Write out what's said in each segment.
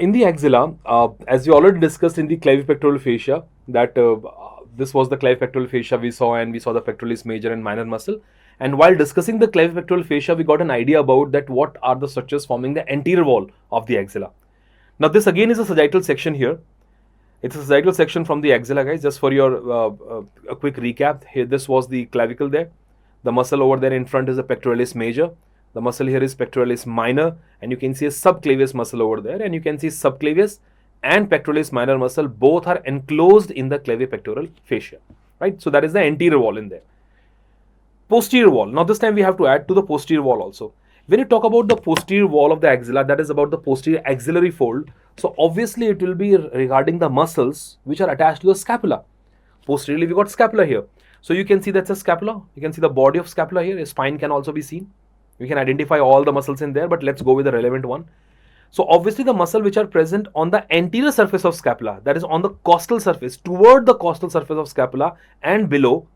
In the axilla, as we already discussed in the clavipectoral fascia, that this was the clavipectoral fascia we saw, and we saw the pectoralis major and minor muscle. And while discussing the clavipectoral fascia, we got an idea about that what are the structures forming the anterior wall of the axilla. Now, this again is a sagittal section here. It's a sagittal section from the axilla, guys. Just for your a quick recap, here this was the clavicle there. The muscle over there in front is the pectoralis major. The muscle here is pectoralis minor, and you can see a subclavius muscle over there, and you can see subclavius and pectoralis minor muscle both are enclosed in the clavipectoral fascia, right? So that is the anterior wall in there. Posterior wall. Now this time we have to add to the posterior wall also. When you talk about the posterior wall of the axilla, that is about the posterior axillary fold. So obviously it will be regarding the muscles which are attached to the scapula. Posteriorly we got scapula here. So you can see that's a scapula. You can see the body of scapula here. A spine can also be seen. We can identify all the muscles in there, but let's go with the relevant one. So obviously the muscle which are present on the anterior surface of scapula, that is on the costal surface, toward the costal surface of scapula and below,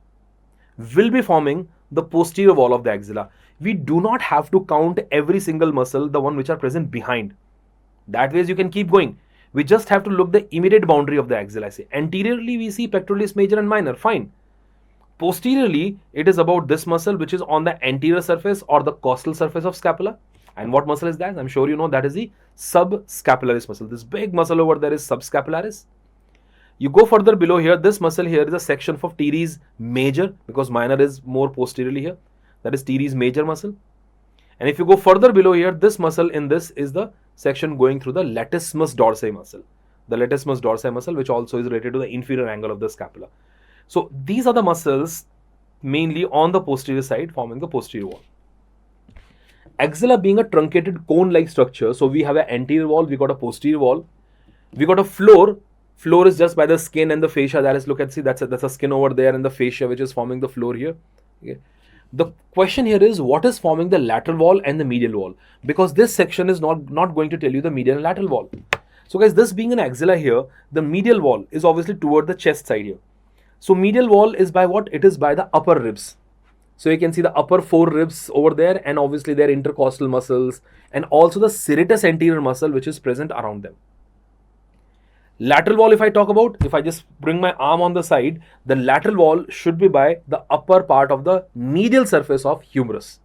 will be forming the posterior wall of the axilla. We do not have to count every single muscle, the one which are present behind. That ways you can keep going. We just have to look the immediate boundary of the axilla. Say anteriorly we see pectoralis major and minor, fine. Posteriorly, it is about this muscle which is on the anterior surface or the costal surface of scapula. And what muscle is that? I'm sure you know that is the subscapularis muscle. This big muscle over there is subscapularis. You go further below here, this muscle here is a section of teres major, because minor is more posteriorly here. That is teres major muscle. And if you go further below here, this muscle in this is the section going through the latissimus dorsi muscle. The latissimus dorsi muscle, which also is related to the inferior angle of the scapula. So these are the muscles mainly on the posterior side forming the posterior wall. Axilla being a truncated cone-like structure, so we have an anterior wall, we got a posterior wall, we got a floor. Floor is just by the skin and the fascia. That is, look at, see, that's a skin over there and the fascia which is forming the floor here. Okay. The question here is what is forming the lateral wall and the medial wall, because this section is not going to tell you the medial and lateral wall. So guys, this being an axilla here, the medial wall is obviously toward the chest side here. So medial wall is by what? It is by the upper ribs. So you can see the upper 4 ribs over there, and obviously their intercostal muscles and also the serratus anterior muscle which is present around them. Lateral wall, if I talk about, if I just bring my arm on the side, the lateral wall should be by the upper part of the medial surface of humerus.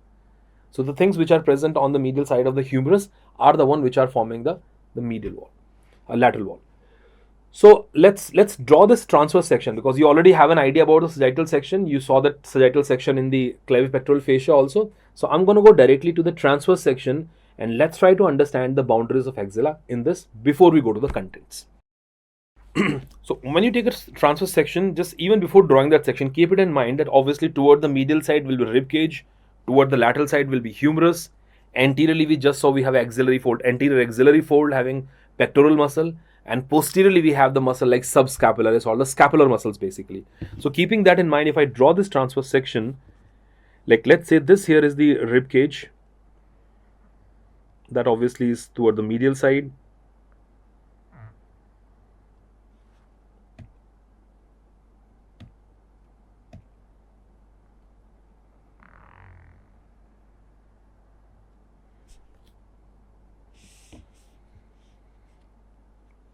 So the things which are present on the medial side of the humerus are the one which are forming the medial wall, lateral wall. So let's draw this transverse section, because you already have an idea about the sagittal section. You saw that sagittal section in the clavipectoral fascia also. So I'm going to go directly to the transverse section, and let's try to understand the boundaries of axilla in this before we go to the contents. So when you take a transverse section, just even before drawing that section, keep it in mind that obviously toward the medial side will be rib cage, toward the lateral side will be humerus. Anteriorly we just saw we have axillary fold, anterior axillary fold having pectoral muscle, and posteriorly we have the muscle like subscapularis, or the scapular muscles basically. So keeping that in mind, if I draw this transverse section, like let's say this here is the rib cage, that obviously is toward the medial side.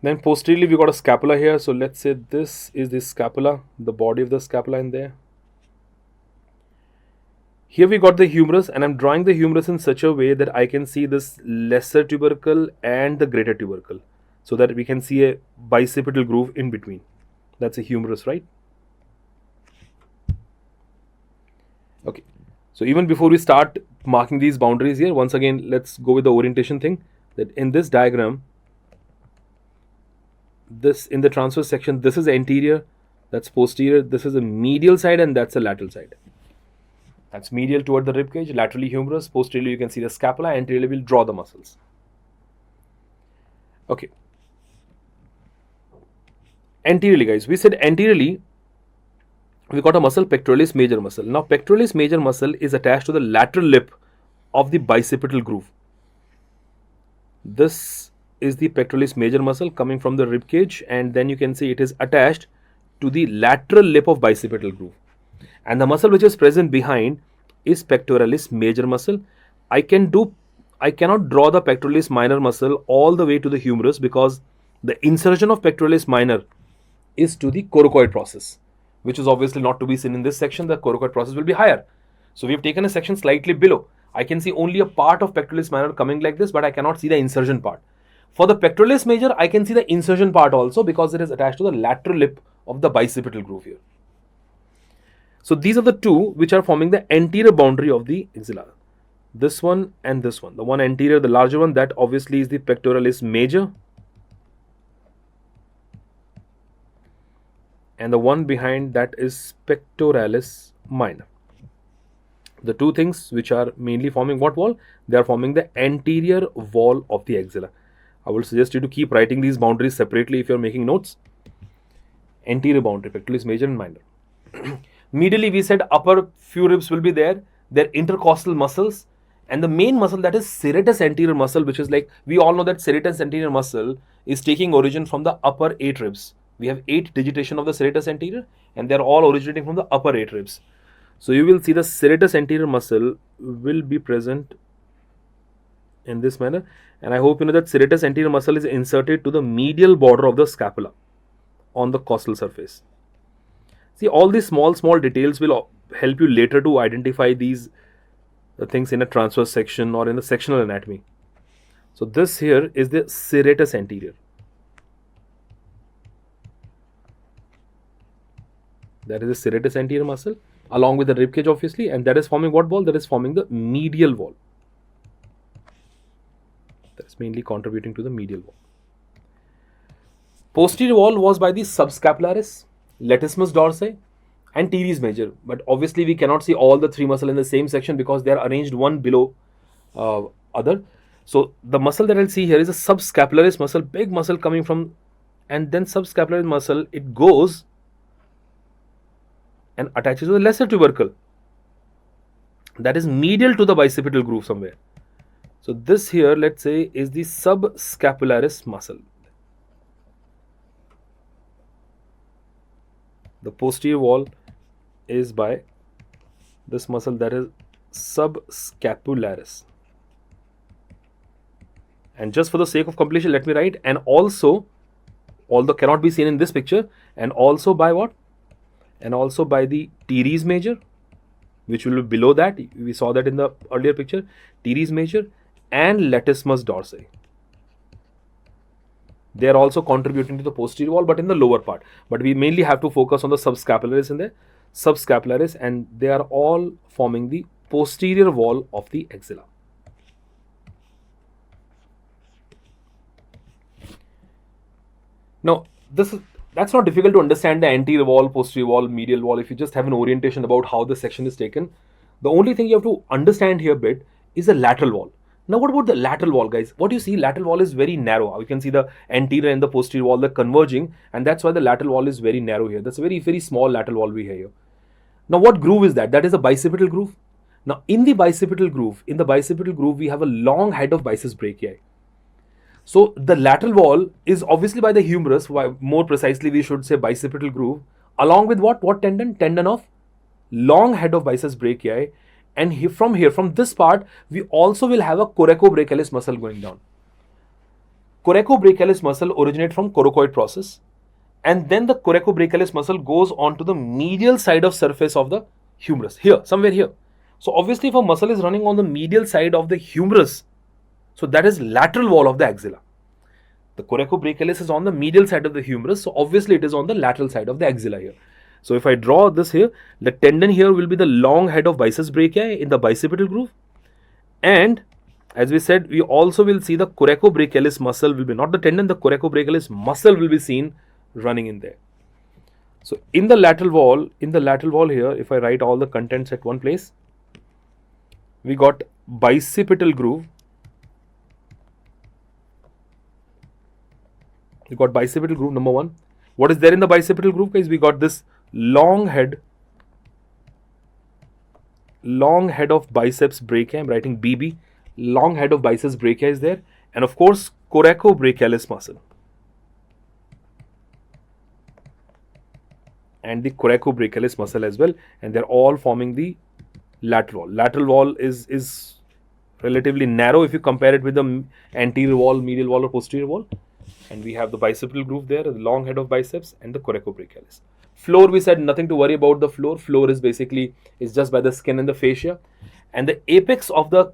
Then posteriorly we got a scapula here, so let's say this is the scapula, the body of the scapula in there. Here we got the humerus, and I'm drawing the humerus in such a way that I can see this lesser tubercle and the greater tubercle, so that we can see a bicipital groove in between. That's a humerus, right? Okay, so even before we start marking these boundaries here, once again let's go with the orientation thing, that in this diagram, this in the transverse section, this is anterior, that's posterior, this is a medial side, and that's a lateral side. That's medial toward the rib cage, laterally humerus, posteriorly you can see the scapula, anteriorly we'll draw the muscles. Okay. Anteriorly, guys, we said anteriorly we got a muscle, pectoralis major muscle. Now pectoralis major muscle is attached to the lateral lip of the bicipital groove. This is the pectoralis major muscle coming from the rib cage, and then you can see it is attached to the lateral lip of bicipital groove. And the muscle which is present behind is pectoralis major muscle. I can I cannot draw the pectoralis minor muscle all the way to the humerus because the insertion of pectoralis minor is to the coracoid process, which is obviously not to be seen in this section. The coracoid process will be higher. So we have taken a section slightly below. I can see only a part of pectoralis minor coming like this, but I cannot see the insertion part. For the pectoralis major, I can see the insertion part also because it is attached to the lateral lip of the bicipital groove here. So these are the two which are forming the anterior boundary of the axilla. This one and this one. The one anterior, the larger one, that obviously is the pectoralis major. And the one behind that is pectoralis minor. The two things which are mainly forming what wall? They are forming the anterior wall of the axilla. I will suggest you to keep writing these boundaries separately if you are making notes. Anterior boundary, pectoralis major and minor. Medially, we said upper few ribs will be there. Their intercostal muscles, and the main muscle, that is serratus anterior muscle, which is like, we all know that serratus anterior muscle is taking origin from the upper 8 ribs. We have 8 digitation of the serratus anterior, and they are all originating from the upper 8 ribs. So you will see the serratus anterior muscle will be present in this manner, and I hope you know that serratus anterior muscle is inserted to the medial border of the scapula on the costal surface. See, all these small details will help you later to identify these things in a transverse section or in the sectional anatomy. So this here is the serratus anterior. That is the serratus anterior muscle along with the rib cage obviously, and that is forming what wall? That is forming the medial wall. That is mainly contributing to the medial wall. Posterior wall was by the subscapularis, latissimus dorsi, and teres major. But obviously we cannot see all the 3 muscles in the same section because they are arranged one below other. So the muscle that I'll see here is a subscapularis muscle, big muscle coming from, and then subscapularis muscle, it goes and attaches to the lesser tubercle. That is medial to the bicipital groove somewhere. So this here, let's say, is the subscapularis muscle. The posterior wall is by this muscle, that is subscapularis. And just for the sake of completion, let me write, and also, although cannot be seen in this picture, and also by what? And also by the teres major, which will be below that. We saw that in the earlier picture. Teres major and latissimus dorsi. They are also contributing to the posterior wall, but in the lower part. But we mainly have to focus on the subscapularis and the subscapularis, and they are all forming the posterior wall of the axilla. Now, that's not difficult to understand the anterior wall, posterior wall, medial wall if you just have an orientation about how the section is taken. The only thing you have to understand here a bit is the lateral wall. Now, what about the lateral wall, guys? What you see, lateral wall is very narrow. You can see the anterior and the posterior wall, they're converging, and that's why the lateral wall is very narrow here. That's a very small lateral wall we have here. Now, what groove is that? That is a bicipital groove. Now, in the bicipital groove, we have a long head of biceps brachii. So the lateral wall is obviously by the humerus, more precisely we should say bicipital groove, along with what? What tendon? Tendon of long head of biceps brachii. And from this part, we also will have a coracobrachialis muscle going down. Coracobrachialis muscle originates from coracoid process, and then the coracobrachialis muscle goes on to the medial side of surface of the humerus, here, somewhere here. So obviously if a muscle is running on the medial side of the humerus, so that is lateral wall of the axilla. The coracobrachialis is on the medial side of the humerus, so obviously it is on the lateral side of the axilla here. So if I draw this here, the tendon here will be the long head of biceps brachii in the bicipital groove. And as we said, we also will see the coracobrachialis muscle will be, not the tendon, the coracobrachialis muscle will be seen running in there. So in the lateral wall here, if I write all the contents at one place, we got bicipital groove. We got bicipital groove number 1. What is there in the bicipital groove, guys? We got this long head of biceps brachii. I'm writing BB. Long head of biceps brachii is there, and of course coracobrachialis muscle and the coracobrachialis muscle as well, and they're all forming the lateral wall. Lateral wall is relatively narrow if you compare it with the anterior wall, medial wall, or posterior wall. And we have the bicipital groove there, the long head of biceps, and the coracobrachialis. Floor, we said nothing to worry about the floor. Floor is basically is just by the skin and the fascia, and the apex of the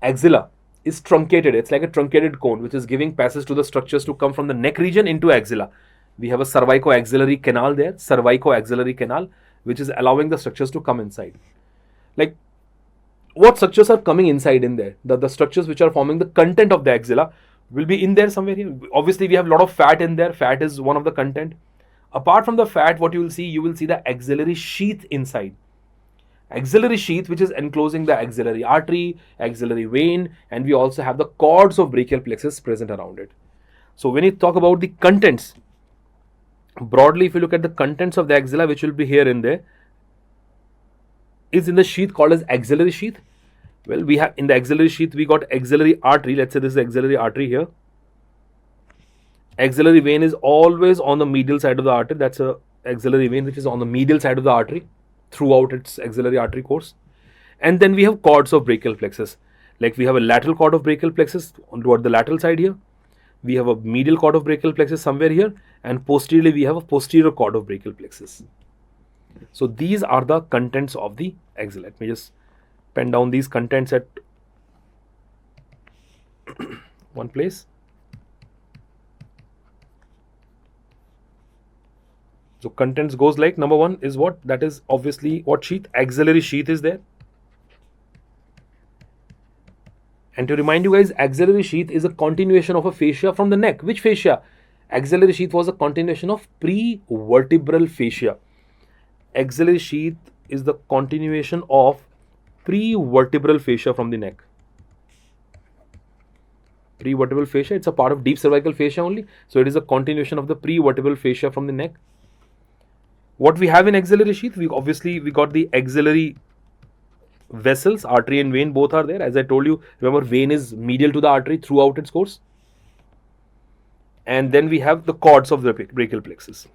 axilla is truncated. It's like a truncated cone, which is giving passage to the structures to come from the neck region into axilla. We have a cervico-axillary canal there, cervico-axillary canal, which is allowing the structures to come inside. Like, what structures are coming inside in there? The structures which are forming the content of the axilla will be in there somewhere here. Obviously, we have a lot of fat in there. Fat is one of the content. Apart from the fat, what you will see the axillary sheath inside. Axillary sheath, which is enclosing the axillary artery, axillary vein, and we also have the cords of brachial plexus present around it. So when you talk about the contents, broadly, if you look at the contents of the axilla, which will be here in there, is in the sheath called as axillary sheath. Well, we have in the axillary sheath, we got axillary artery. Let's say this is axillary artery here. Axillary vein is always on the medial side of the artery. That's a axillary vein which is on the medial side of the artery throughout its axillary artery course. And then we have cords of brachial plexus. Like we have a lateral cord of brachial plexus toward the lateral side here. We have a medial cord of brachial plexus somewhere here, and posteriorly we have a posterior cord of brachial plexus. So these are the contents of the axilla. Let me just pen down these contents at one place. So contents goes like, number one is what? That is obviously what sheath? Axillary sheath is there. And to remind you guys, axillary sheath is a continuation of a fascia from the neck. Which fascia? Axillary sheath was a continuation of prevertebral fascia. Axillary sheath is the continuation of prevertebral fascia from the neck. Prevertebral fascia, it's a part of deep cervical fascia only. So it is a continuation of the prevertebral fascia from the neck. What we have in axillary sheath, we got the axillary vessels, artery and vein, both are there. As I told you, remember, vein is medial to the artery throughout its course. And then we have the cords of the brachial plexus.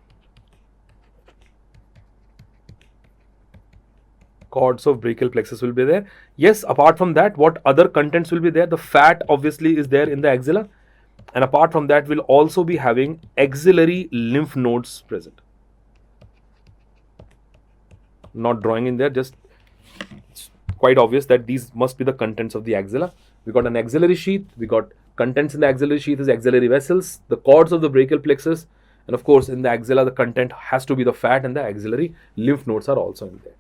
Cords of brachial plexus will be there. Yes, apart from that, what other contents will be there? The fat obviously is there in the axilla. And apart from that, we'll also be having axillary lymph nodes present. Not drawing in there, just it's quite obvious that these must be the contents of the axilla. We got an axillary sheath, we got contents in the axillary sheath is axillary vessels, the cords of the brachial plexus, and of course in the axilla the content has to be the fat, and the axillary lymph nodes are also in there.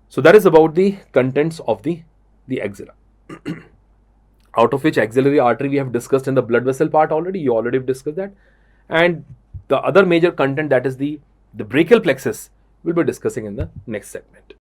So that is about the contents of the axilla. Out of which axillary artery we have discussed in the blood vessel part already. You already have discussed that. And the other major content, that is the brachial plexus, we'll be discussing in the next segment.